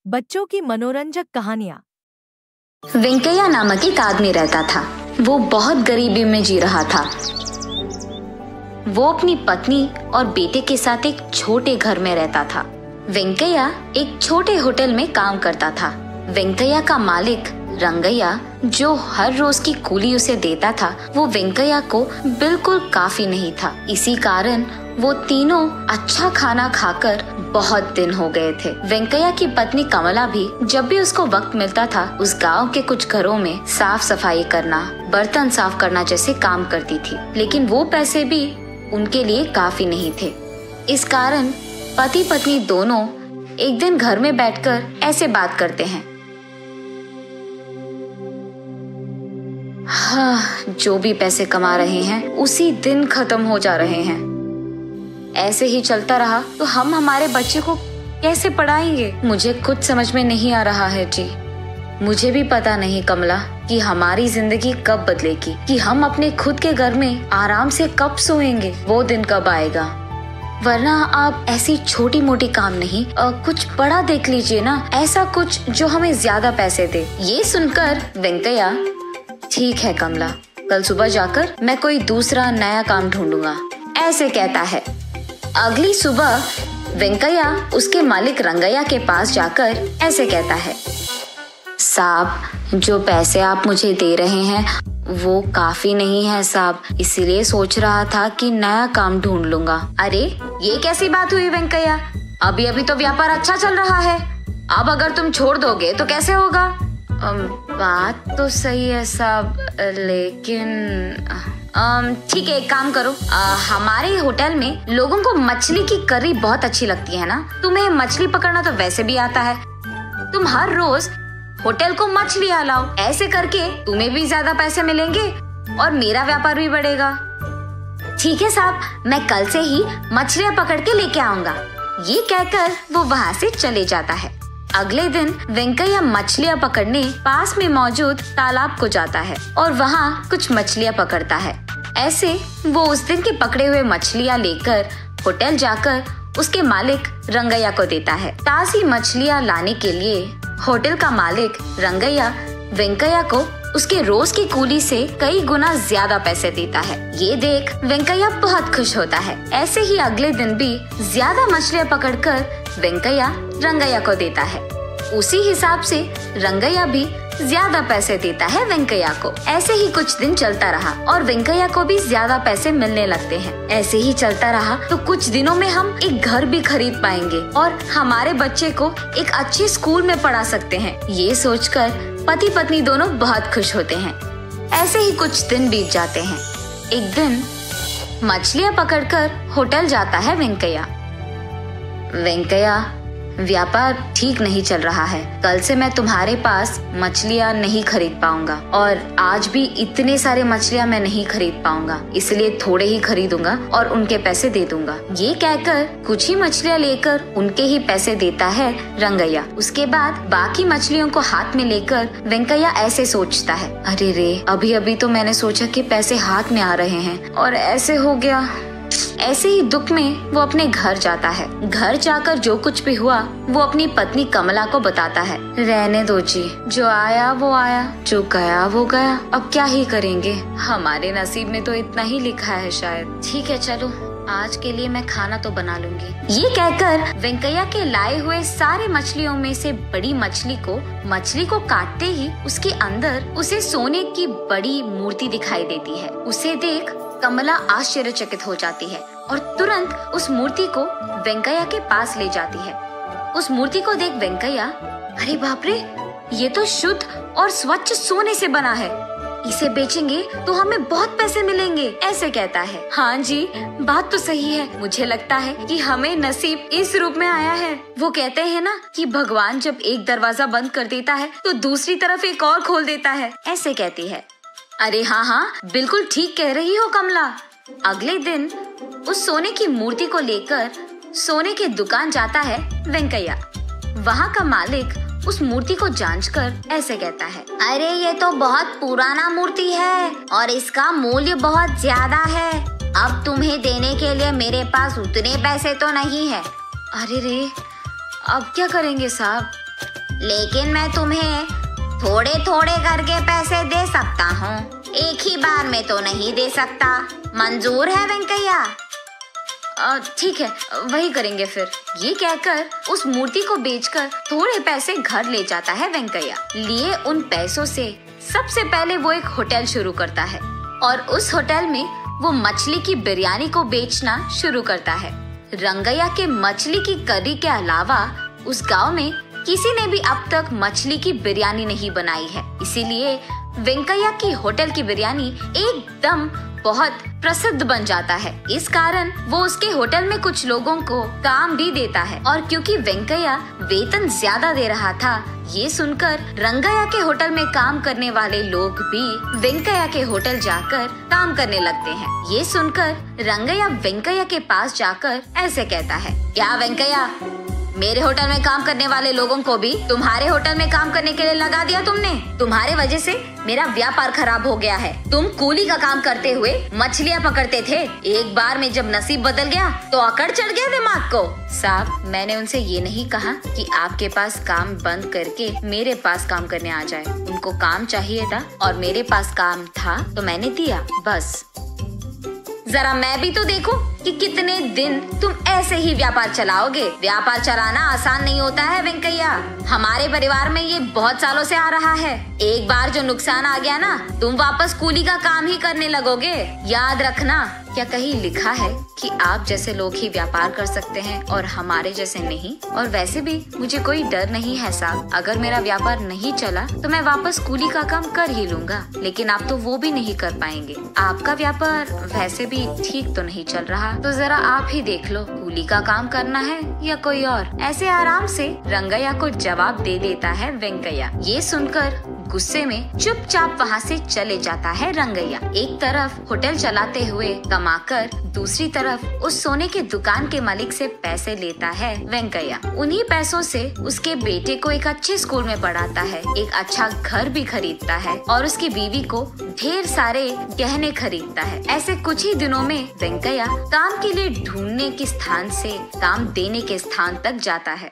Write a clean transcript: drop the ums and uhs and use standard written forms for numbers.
बच्चों की मनोरंजक कहानियाँ। वेंकैया नामक एक आदमी रहता था। वो बहुत गरीबी में जी रहा था। वो अपनी पत्नी और बेटे के साथ एक छोटे घर में रहता था। वेंकैया एक छोटे होटल में काम करता था। वेंकैया का मालिक रंगैया, जो हर रोज की कुली उसे देता था, वो वेंकैया को बिल्कुल काफी नहीं था। इसी कारण वो तीनों अच्छा खाना खाकर बहुत दिन हो गए थे। वेंकैया की पत्नी कमला भी जब भी उसको वक्त मिलता था, उस गांव के कुछ घरों में साफ सफाई करना, बर्तन साफ करना जैसे काम करती थी। लेकिन वो पैसे भी उनके लिए काफी नहीं थे। इस कारण पति पत्नी दोनों एक दिन घर में बैठकर ऐसे बात करते हैं। हाँ, जो भी पैसे कमा रहे हैं उसी दिन खत्म हो जा रहे हैं। ऐसे ही चलता रहा तो हम हमारे बच्चे को कैसे पढ़ाएंगे? मुझे कुछ समझ में नहीं आ रहा है जी। मुझे भी पता नहीं कमला कि हमारी जिंदगी कब बदलेगी, कि हम अपने खुद के घर में आराम से कब सोएंगे। वो दिन कब आएगा? वरना आप ऐसी छोटी मोटी काम नहीं, कुछ बड़ा देख लीजिए ना, ऐसा कुछ जो हमें ज्यादा पैसे दे। ये सुनकर वेंकैया, ठीक है कमला, कल सुबह जाकर मैं कोई दूसरा नया काम ढूंढूंगा, ऐसे कहता है। अगली सुबह वेंकैया उसके मालिक रंगैया के पास जाकर ऐसे कहता है, साहब, जो पैसे आप मुझे दे रहे हैं वो काफी नहीं है साहब, इसीलिए सोच रहा था कि नया काम ढूंढ लूंगा। अरे ये कैसी बात हुई वेंकैया? अभी अभी तो व्यापार अच्छा चल रहा है, अब अगर तुम छोड़ दोगे तो कैसे होगा? बात तो सही है साहब, लेकिन ठीक है, एक काम करो, हमारे होटल में लोगों को मछली की करी बहुत अच्छी लगती है ना, तुम्हें मछली पकड़ना तो वैसे भी आता है, तुम हर रोज होटल को मछलियाँ लाओ। ऐसे करके तुम्हें भी ज्यादा पैसे मिलेंगे और मेरा व्यापार भी बढ़ेगा। ठीक है साहब, मैं कल से ही मछलियाँ पकड़ के लेके आऊंगा। ये कहकर वो वहाँ से चले जाता है। अगले दिन वेंकैया मछलियाँ पकड़ने पास में मौजूद तालाब को जाता है और वहाँ कुछ मछलियाँ पकड़ता है। ऐसे वो उस दिन के पकड़े हुए मछलियाँ लेकर होटल जाकर उसके मालिक रंगैया को देता है। ताज़ी मछलियाँ लाने के लिए होटल का मालिक रंगैया वेंकैया को उसके रोज की कुली से कई गुना ज्यादा पैसे देता है। ये देख वेंकैया बहुत खुश होता है। ऐसे ही अगले दिन भी ज्यादा मछलियाँ पकड़कर वेंकैया रंगैया को देता है। उसी हिसाब से रंगैया भी ज्यादा पैसे देता है वेंकैया को। ऐसे ही कुछ दिन चलता रहा और वेंकैया को भी ज्यादा पैसे मिलने लगते हैं। ऐसे ही चलता रहा तो कुछ दिनों में हम एक घर भी खरीद पाएंगे और हमारे बच्चे को एक अच्छे स्कूल में पढ़ा सकते हैं। ये सोचकर पति पत्नी दोनों बहुत खुश होते हैं। ऐसे ही कुछ दिन बीत जाते हैं। एक दिन मछलियाँ पकड़कर होटल जाता है वेंकैया। वेंकैया, व्यापार ठीक नहीं चल रहा है, कल से मैं तुम्हारे पास मछलियाँ नहीं खरीद पाऊंगा और आज भी इतने सारे मछलियाँ मैं नहीं खरीद पाऊंगा, इसलिए थोड़े ही खरीदूंगा और उनके पैसे दे दूंगा। ये कहकर कुछ ही मछलियाँ लेकर उनके ही पैसे देता है रंगैया। उसके बाद बाकी मछलियों को हाथ में लेकर वेंकैया ऐसे सोचता है, अरे रे, अभी अभी तो मैंने सोचा कि पैसे हाथ में आ रहे हैं और ऐसे हो गया। ऐसे ही दुख में वो अपने घर जाता है। घर जाकर जो कुछ भी हुआ वो अपनी पत्नी कमला को बताता है। रहने दो जी, जो आया वो आया, जो गया वो गया, अब क्या ही करेंगे, हमारे नसीब में तो इतना ही लिखा है शायद। ठीक है, चलो आज के लिए मैं खाना तो बना लूंगी। ये कहकर वेंकैया के लाए हुए सारे मछलियों में से बड़ी मछली को काटते ही उसके अंदर उसे सोने की बड़ी मूर्ति दिखाई देती है। उसे देख कमला आश्चर्यचकित हो जाती है और तुरंत उस मूर्ति को वेंकैया के पास ले जाती है। उस मूर्ति को देख वेंकैया, अरे बाप रे, ये तो शुद्ध और स्वच्छ सोने से बना है, इसे बेचेंगे तो हमें बहुत पैसे मिलेंगे, ऐसे कहता है। हाँ जी, बात तो सही है, मुझे लगता है कि हमें नसीब इस रूप में आया है। वो कहते हैं ना कि भगवान जब एक दरवाजा बंद कर देता है तो दूसरी तरफ एक और खोल देता है, ऐसे कहती है। अरे हाँ, बिल्कुल ठीक कह रही हो कमला। अगले दिन उस सोने की मूर्ति को लेकर सोने के दुकान जाता है वेंकैया। वहाँ का मालिक उस मूर्ति को जांचकर ऐसे कहता है, अरे ये तो बहुत पुराना मूर्ति है और इसका मूल्य बहुत ज्यादा है, अब तुम्हें देने के लिए मेरे पास उतने पैसे तो नहीं है। अरे रे, अब क्या करेंगे साहब? लेकिन मैं तुम्हें थोड़े थोड़े करके पैसे दे सकता हूँ, एक ही बार में तो नहीं दे सकता। मंजूर है वेंकैया? ठीक है, वही करेंगे फिर। ये कहकर उस मूर्ति को बेचकर थोड़े पैसे घर ले जाता है वेंकैया। लिए उन पैसों से सबसे पहले वो एक होटल शुरू करता है और उस होटल में वो मछली की बिरयानी को बेचना शुरू करता है। रंगैया के मछली की करी के अलावा उस गांव में किसी ने भी अब तक मछली की बिरयानी नहीं बनाई है, इसीलिए वेंकैया की होटल की बिरयानी एकदम बहुत प्रसिद्ध बन जाता है। इस कारण वो उसके होटल में कुछ लोगों को काम भी देता है और क्योंकि वेंकैया वेतन ज्यादा दे रहा था, ये सुनकर रंगैया के होटल में काम करने वाले लोग भी वेंकैया के होटल जाकर काम करने लगते हैं। ये सुनकर रंगैया वेंकैया के पास जाकर ऐसे कहता है, क्या वेंकैया, मेरे होटल में काम करने वाले लोगों को भी तुम्हारे होटल में काम करने के लिए लगा दिया तुमने? तुम्हारे वजह से मेरा व्यापार खराब हो गया है। तुम कूली का काम करते हुए मछलियाँ पकड़ते थे, एक बार में जब नसीब बदल गया तो अकड़ चढ़ गया दिमाग को। साहब, मैंने उनसे ये नहीं कहा कि आपके पास काम बंद करके मेरे पास काम करने आ जाए। उनको काम चाहिए था और मेरे पास काम था तो मैंने दिया, बस। जरा मैं भी तो देखूं कि कितने दिन तुम ऐसे ही व्यापार चलाओगे। व्यापार चलाना आसान नहीं होता है वेंकैया, हमारे परिवार में ये बहुत सालों से आ रहा है। एक बार जो नुकसान आ गया ना, तुम वापस कूली का काम ही करने लगोगे। याद रखना। क्या कहीं लिखा है कि आप जैसे लोग ही व्यापार कर सकते हैं और हमारे जैसे नहीं? और वैसे भी मुझे कोई डर नहीं है साहब, अगर मेरा व्यापार नहीं चला तो मैं वापस कूली का काम कर ही लूंगा, लेकिन आप तो वो भी नहीं कर पाएंगे। आपका व्यापार वैसे भी ठीक तो नहीं चल रहा, तो जरा आप ही देख लो, कूली का काम करना है या कोई और। ऐसे आराम से रंगैया को जवाब दे देता है वेंकैया। ये सुनकर गुस्से में चुपचाप वहाँ से चले जाता है रंगैया। एक तरफ होटल चलाते हुए कमाकर, दूसरी तरफ उस सोने के दुकान के मालिक से पैसे लेता है वेंकैया। उन्हीं पैसों से उसके बेटे को एक अच्छे स्कूल में पढ़ाता है, एक अच्छा घर भी खरीदता है और उसकी बीवी को ढेर सारे गहने खरीदता है। ऐसे कुछ ही दिनों में वेंकैया काम के लिए ढूंढने के स्थान से काम देने के स्थान तक जाता है।